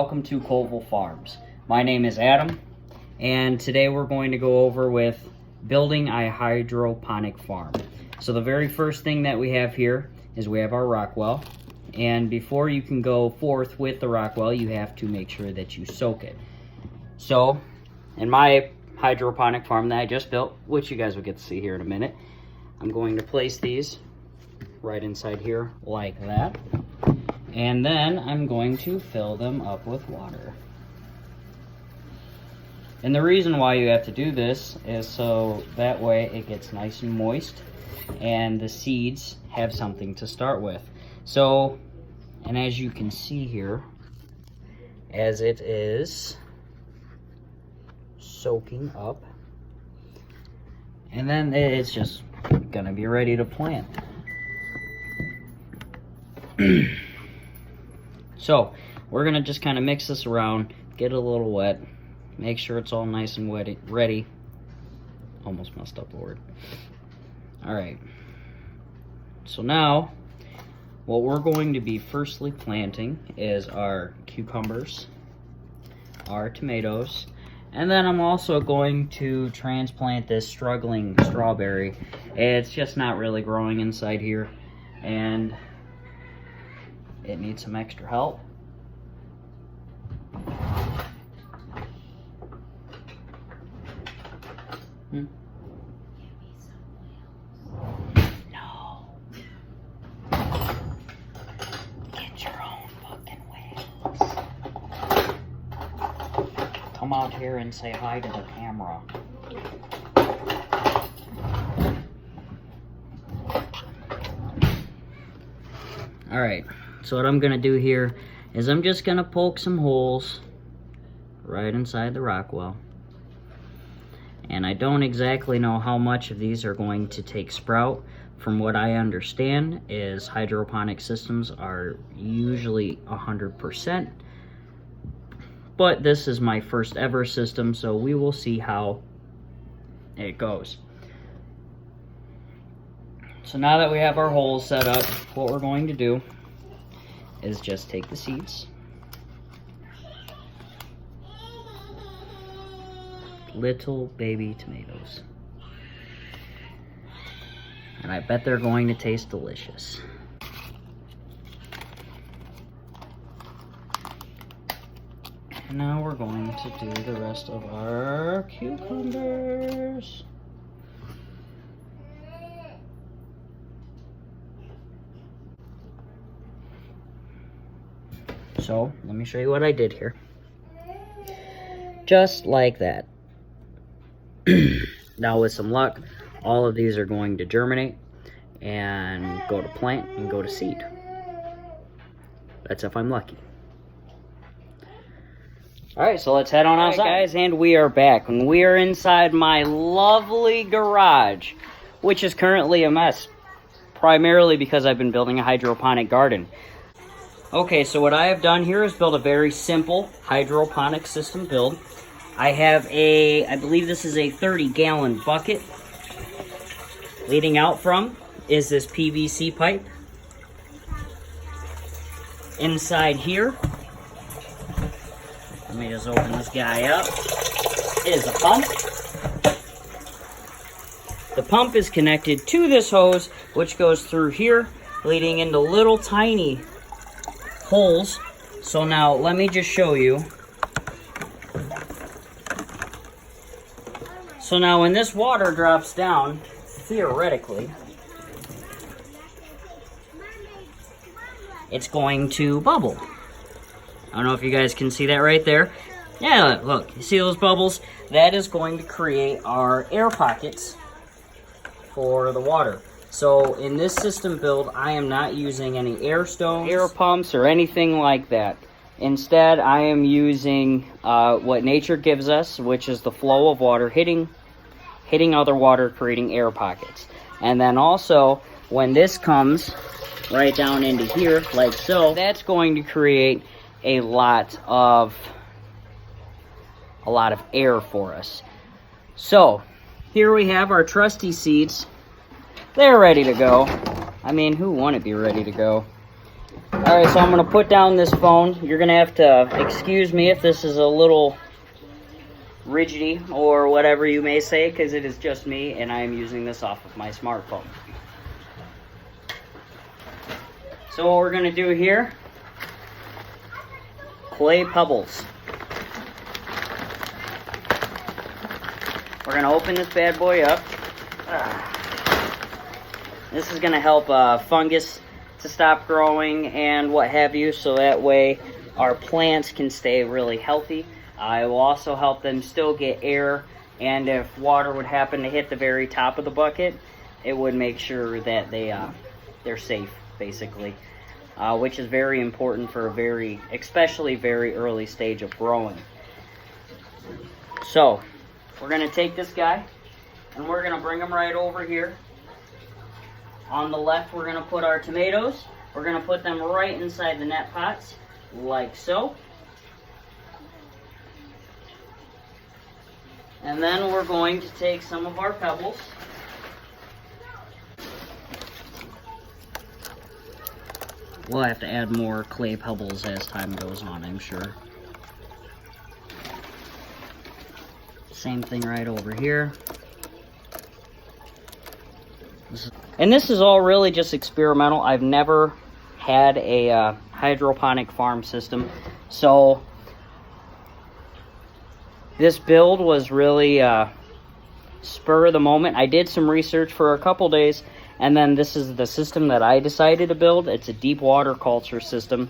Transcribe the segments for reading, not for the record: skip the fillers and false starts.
welcome to Covell Farms. My name is Adam, and today we're going to go over with building a hydroponic farm. So the very first thing that we have here is we have our rock well, and before you can go forth with the rock well, you have to make sure that you soak it. So in my hydroponic farm that I just built, which you guys will get to see here in a minute, I'm going to place these right inside here like that. And then I'm going to fill them up with water. And the reason why you have to do this is so that way it gets nice and moist and the seeds have something to start with. So, and as you can see here, as it is soaking up, and then it's just gonna be ready to plant. So we're gonna just kind of mix this around, get it a little wet, make sure it's all nice and wet, ready. Almost messed up the word. All right. So now what we're going to be firstly planting is our cucumbers, our tomatoes, and then I'm also going to transplant this struggling strawberry. It's just not really growing inside here, and it needs some extra help. No. Get your own fucking whales. Come out here and say hi to the camera. All right. So what I'm gonna do here is I'm just gonna poke some holes right inside the rock well. And I don't exactly know how much of these are going to take sprout. From what I understand is hydroponic systems are usually 100%. But this is my first ever system, so we will see how it goes. So now that we have our holes set up, what we're going to do is just take the seeds, little baby tomatoes, and I bet they're going to taste delicious. And now we're going to do the rest of our cucumbers. So, let me show you what I did here. Just like that. Now with some luck, all of these are going to germinate and go to plant and go to seed. That's if I'm lucky. Alright, so let's head on outside. Alright guys, and we are back. And we are inside my lovely garage, which is currently a mess. Primarily because I've been building a hydroponic garden. Okay, so what I have done here is build a very simple hydroponic system build. I have I believe this is a 30-gallon bucket. Leading out from is this PVC pipe. Inside here, let me just open this guy up, is a pump. The pump is connected to this hose, which goes through here, leading into little tiny holes. So now let me just show you. So now when this water drops down, theoretically, it's going to bubble. I don't know if you guys can see that right there. Yeah, look, you see those bubbles? That is going to create our air pockets for the water. So in this system build, I am not using any air stones, air pumps, or anything like that. Instead, I am using what nature gives us, which is the flow of water hitting other water, creating air pockets. And then also, when this comes right down into here, like so, that's going to create a lot of air for us. So here we have our trusty seeds. They're ready to go. I mean, who wouldn't be ready to go? Alright, so I'm going to put down this phone. You're going to have to excuse me if this is a little rigidy or whatever you may say, because it is just me and I am using this off of my smartphone. So what we're going to do here, clay pebbles. We're going to open this bad boy up. This is going to help fungus to stop growing and what have you, so that way our plants can stay really healthy. It will also help them still get air, and if water would happen to hit the very top of the bucket, it would make sure that they're safe, basically, which is very important for especially very early stage of growing. So we're going to take this guy and we're going to bring him right over here. On the left, we're going to put our tomatoes. We're going to put them right inside the net pots, like so. And then we're going to take some of our pebbles. We'll have to add more clay pebbles as time goes on, I'm sure. Same thing right over here. And this is all really just experimental. I've never had a hydroponic farm system. So this build was really spur of the moment. I did some research for a couple days, and then this is the system that I decided to build. It's a deep water culture system.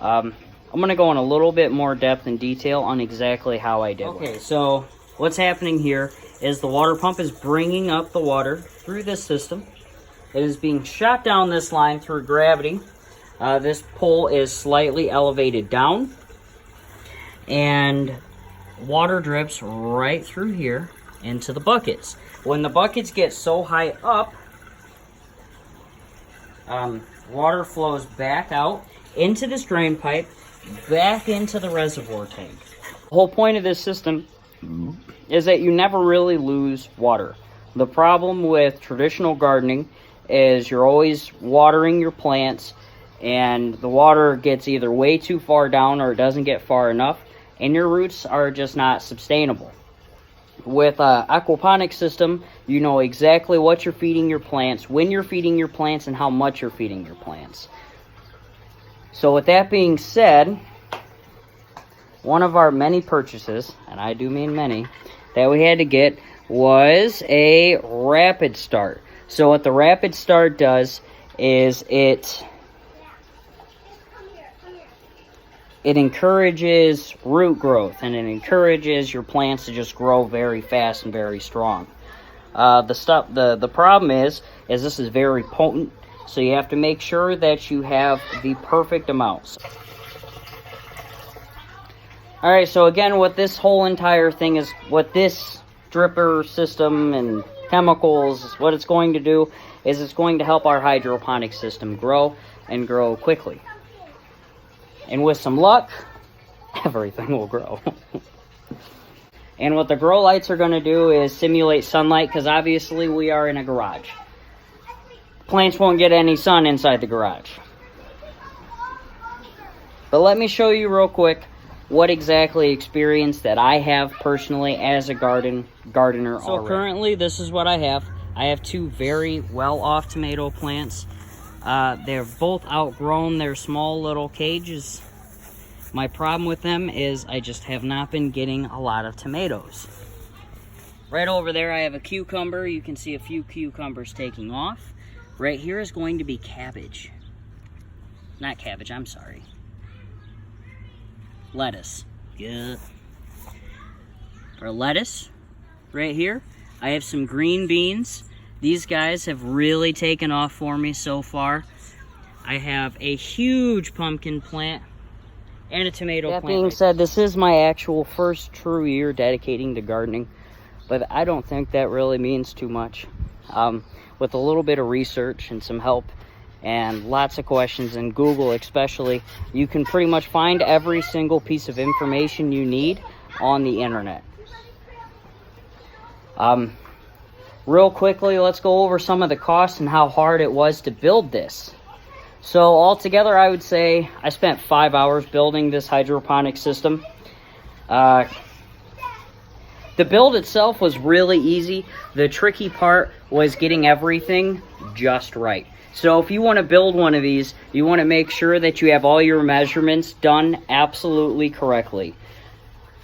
I'm going to go in a little bit more depth and detail on exactly how I did it. Okay, so what's happening here is the water pump is bringing up the water through this system. It is being shot down this line through gravity. This pole is slightly elevated down, and water drips right through here into the buckets. When the buckets get so high up, water flows back out into this drain pipe, back into the reservoir tank. The whole point of this system is that you never really lose water. The problem with traditional gardening is you're always watering your plants, and the water gets either way too far down or it doesn't get far enough, and your roots are just not sustainable. With an aquaponics system, you know exactly what you're feeding your plants, when you're feeding your plants, and how much you're feeding your plants. So with that being said, one of our many purchases, and I do mean many, that we had to get was a rapid start. So what the rapid start does is it encourages root growth, and it encourages your plants to just grow very fast and very strong. The problem is this is very potent, so you have to make sure that you have the perfect amounts. Alright, so again, what this whole entire thing is, what this dripper system and chemicals, what it's going to do is it's going to help our hydroponic system grow and grow quickly. And with some luck, everything will grow. And what the grow lights are going to do is simulate sunlight, because obviously we are in a garage. Plants won't get any sun inside the garage. But let me show you real quick what exactly experience that I have personally as a gardener already. So currently this is what I have. I have two very well-off tomato plants. They're both outgrown their small little cages. My problem with them is I just have not been getting a lot of tomatoes. Right over there I have a cucumber. You can see a few cucumbers taking off. Right here is going to be cabbage. Not cabbage, I'm sorry. Lettuce. Yeah. For lettuce, right here, I have some green beans. These guys have really taken off for me so far. I have a huge pumpkin plant and a tomato plant. That being said, this is my actual first true year dedicating to gardening, but I don't think that really means too much. With a little bit of research and some help and lots of questions, and Google especially, you can pretty much find every single piece of information you need on the internet. Real quickly, let's go over some of the costs and how hard it was to build this. So altogether, I would say I spent 5 hours building this hydroponic system. The build itself was really easy. The tricky part was getting everything just right. So if you want to build one of these, you want to make sure that you have all your measurements done absolutely correctly.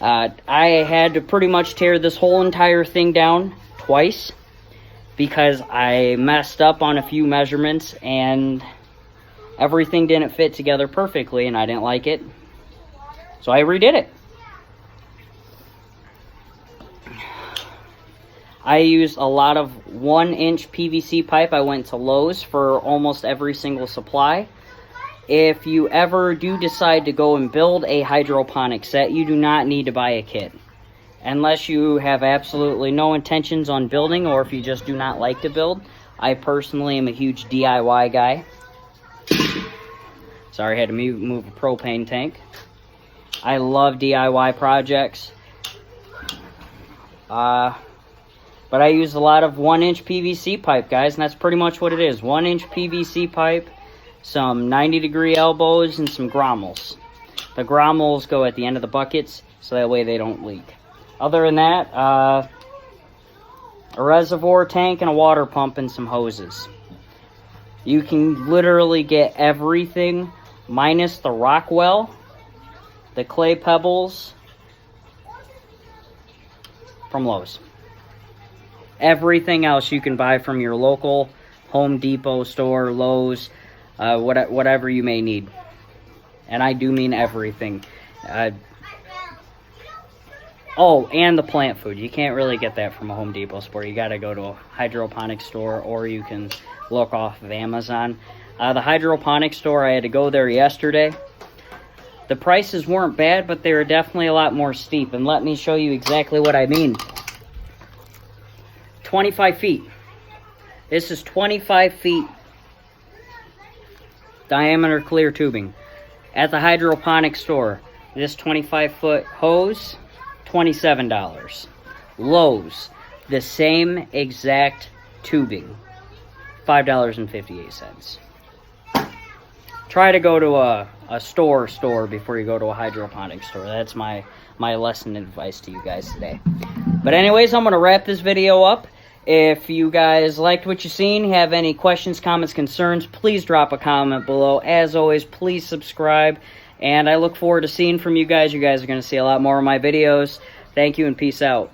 I had to pretty much tear this whole entire thing down twice because I messed up on a few measurements and everything didn't fit together perfectly and I didn't like it. So I redid it. I used a lot of 1-inch PVC pipe. I went to Lowe's for almost every single supply. If you ever do decide to go and build a hydroponic set, you do not need to buy a kit. Unless you have absolutely no intentions on building, or if you just do not like to build. I personally am a huge DIY guy. Sorry, I had to move a propane tank. I love DIY projects. But I use a lot of 1-inch PVC pipe, guys, and that's pretty much what it is. 1-inch PVC pipe, some 90-degree elbows, and some grommels. The grommels go at the end of the buckets, so that way they don't leak. Other than that, a reservoir tank and a water pump and some hoses. You can literally get everything minus the rock well, the clay pebbles, from Lowe's. Everything else you can buy from your local Home Depot store, Lowe's, whatever you may need. And I do mean everything. Oh, and the plant food. You can't really get that from a Home Depot store. You got to go to a hydroponic store, or you can look off of Amazon. The hydroponic store, I had to go there yesterday. The prices weren't bad, but they were definitely a lot more steep. And let me show you exactly what I mean. 25 feet. This is 25 feet diameter clear tubing. At the hydroponic store, this 25-foot hose, $27. Lowe's, the same exact tubing, $5.58. Try to go to a store before you go to a hydroponic store. That's my lesson and advice to you guys today. But anyways, I'm going to wrap this video up. If you guys liked what you've seen, have any questions, comments, concerns, please drop a comment below. As always, please subscribe. And I look forward to seeing from you guys. You guys are going to see a lot more of my videos. Thank you and peace out.